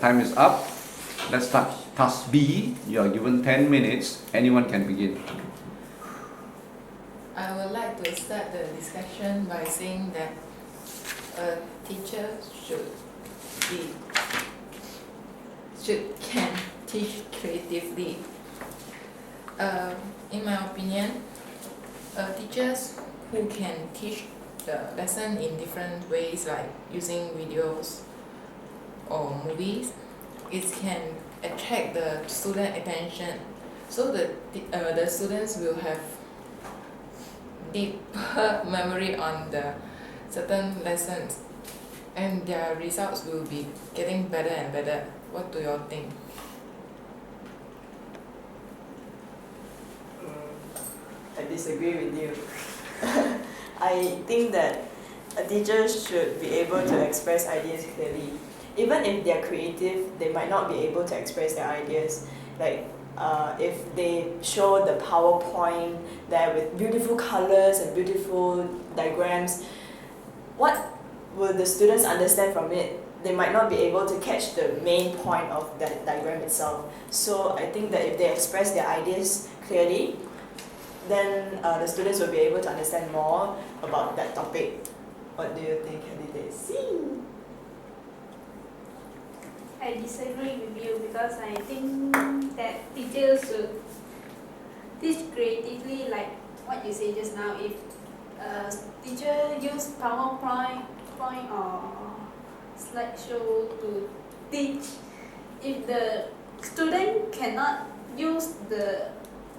time is up. Let's start task B. You are given 10 minutes. Anyone can begin. I would like to start the discussion by saying that a teacher can teach creatively. In my opinion, teachers who can teach the lesson in different ways, like using videos or movies, it can attract the student attention, so the students will have deeper memory on the certain lessons, and their results will be getting better and better. What do you all think? I disagree with you. I think that a teacher should be able to express ideas clearly. Even if they're creative, they might not be able to express their ideas. Like if they show the PowerPoint there with beautiful colors and beautiful diagrams, what will the students understand from it? They might not be able to catch the main point of that diagram itself. So I think that if they express their ideas clearly, then the students will be able to understand more about that topic. What do you think, candidates? I disagree with you because I think that teachers should teach creatively, like what you said just now. If a teacher use PowerPoint or slideshow to teach, if the student cannot use the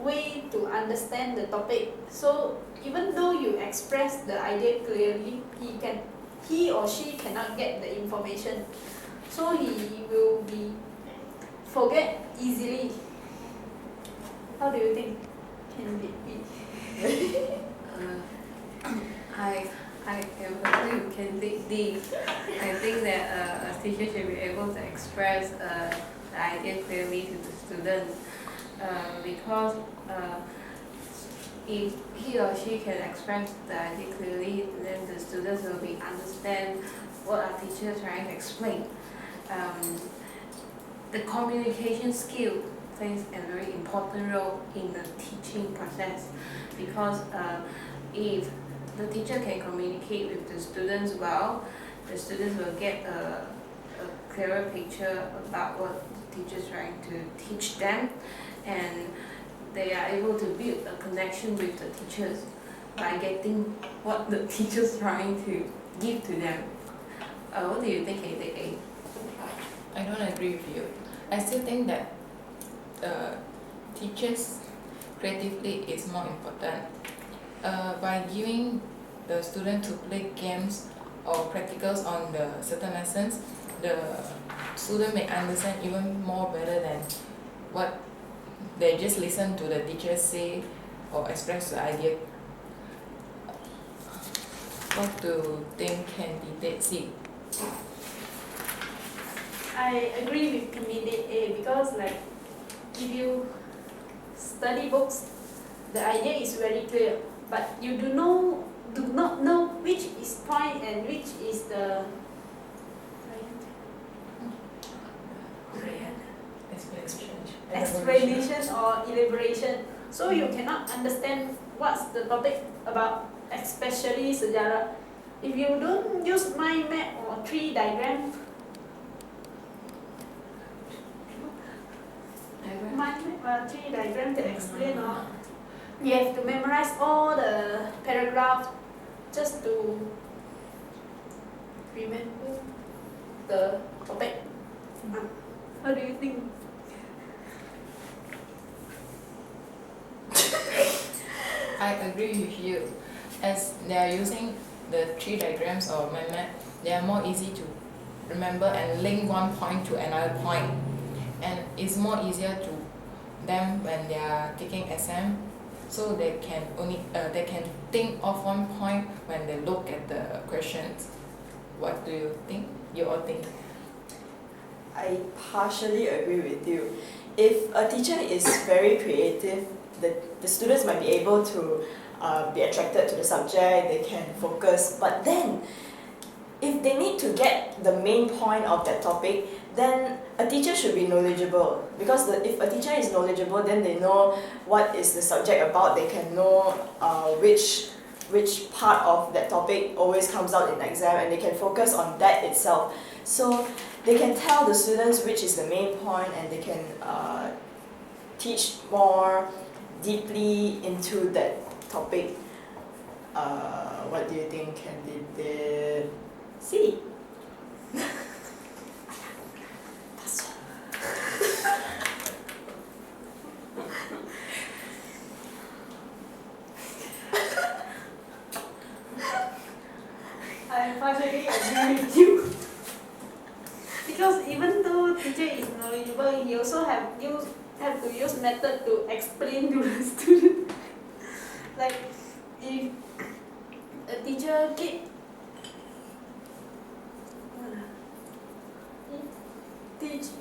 way to understand the topic, so even though you express the idea clearly, he or she cannot get the information, so he will be forget easily. How do you think? Can it be? I can agree with candidate D. I think that a teacher should be able to express the idea clearly to the students, because if he or she can express the idea clearly, then the students will be understand what our teacher is trying to explain. The communication skill plays a very important role in the teaching process, because if the teacher can communicate with the students well, the students will get a clearer picture about what the teacher is trying to teach them, and they are able to build a connection with the teachers by getting what the teacher is trying to give to them. What do you think, A? I don't agree with you. I still think that teachers creatively is more important. By giving the student to play games or practicals on the certain lessons, the student may understand even more better than what they just listen to the teacher say or express the idea. What do you think, candidate C? I agree with candidate A because, like, if you study books, the idea is very clear, but you do not know which is point and which is the explanation or elaboration. So you cannot understand what's the topic about, especially sejarah. If you don't use mind map or tree diagram, tree diagram to explain, or you have to memorize all the paragraphs just to remember the topic. How do you think? I agree with you. As they are using the tree diagrams or mind map, they are more easy to remember and link one point to another point, and it's more easier to them when they are taking exam, so they can think of one point when they look at the questions. What do you think? You all think? I partially agree with you. If a teacher is very creative, the students might be able to be attracted to the subject, they can focus. But then, if they need to get the main point of that topic, then a teacher should be knowledgeable, because if a teacher is knowledgeable, then they know what is the subject about, they can know which part of that topic always comes out in the exam, and they can focus on that itself. So they can tell the students which is the main point, and they can teach more deeply into that topic. What do you think candidate C? I partially agree with you. Because even though teacher is knowledgeable, he also have to use method to explain to the student. Like if a teacher teach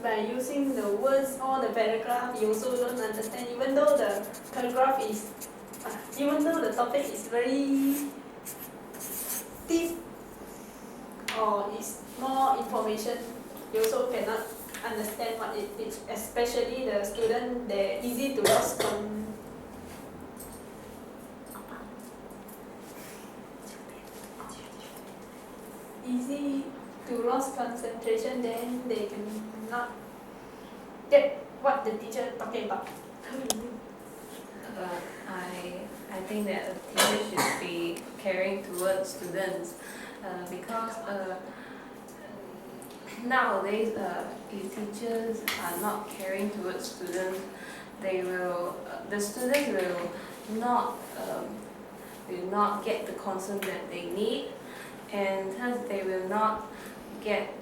by using the words or the paragraph, you also don't understand, even though the paragraph is even though the topic is very deep or is more information, you also cannot understand what it is, especially the student, they're easy to lost concentration, then they cannot get what the teacher talking about. I think that a teacher should be caring towards students because nowadays if teachers are not caring towards students, the students will not get the concern that they need, and thus they will not get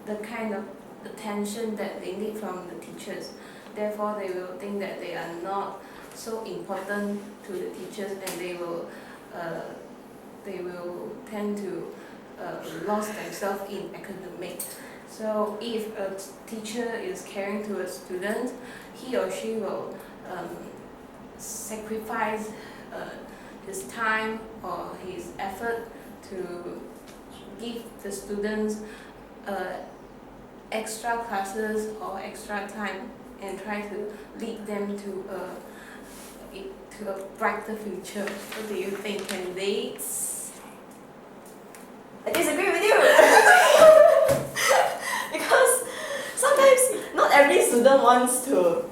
the kind of attention that they need from the teachers. Therefore, they will think that they are not so important to the teachers, and they will tend to lose themselves in academics. So if a teacher is caring towards students, he or she will sacrifice his time or his effort to give the students extra classes or extra time and try to lead them to a brighter future. What do you think, candidates? I disagree with you. Because sometimes not every student wants to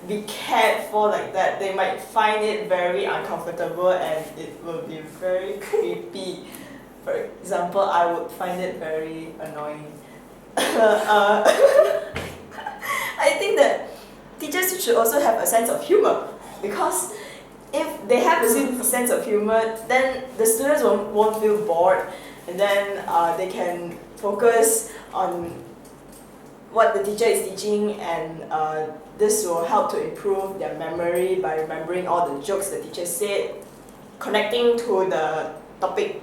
be cared for like that. They might find it very uncomfortable and it will be very creepy. For example, I would find it very annoying. I think that teachers should also have a sense of humor, because if they have a sense of humor, then the students won't feel bored, and then they can focus on what the teacher is teaching, and this will help to improve their memory by remembering all the jokes the teacher said, connecting to the topic.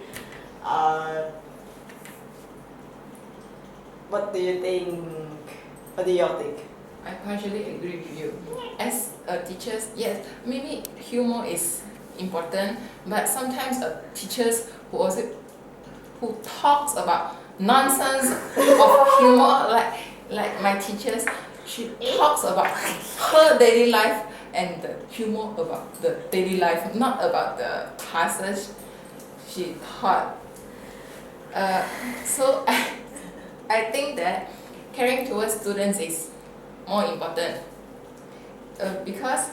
What do you think? What do y'all think? I partially agree with you. As a teacher, yes, maybe humor is important, but sometimes teachers who talks about nonsense of humor, like my teachers, she talks about her daily life and the humor about the daily life, not about the classes she taught. So I think that caring towards students is more important because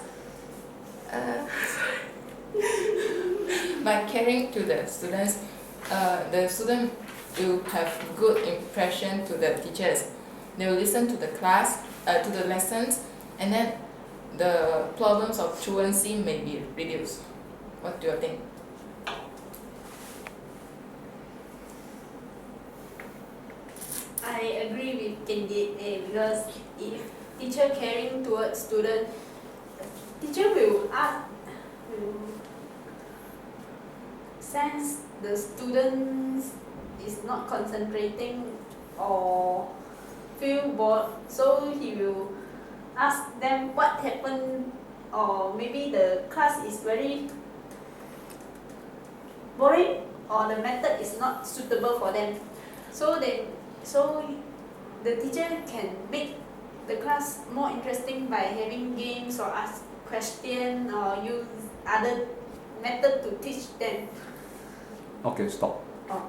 by caring to the student will have good impression to the teachers. They will listen to the class, to the lessons, and then the problems of truancy may be reduced. What do you think? I agree with candidate A, because if teacher caring towards student, teacher will sense the students is not concentrating or feel bored, so he will ask them what happened, or maybe the class is very boring or the method is not suitable for them. So the teacher can make the class more interesting by having games or ask question or use other method to teach them. Okay, stop. Oh.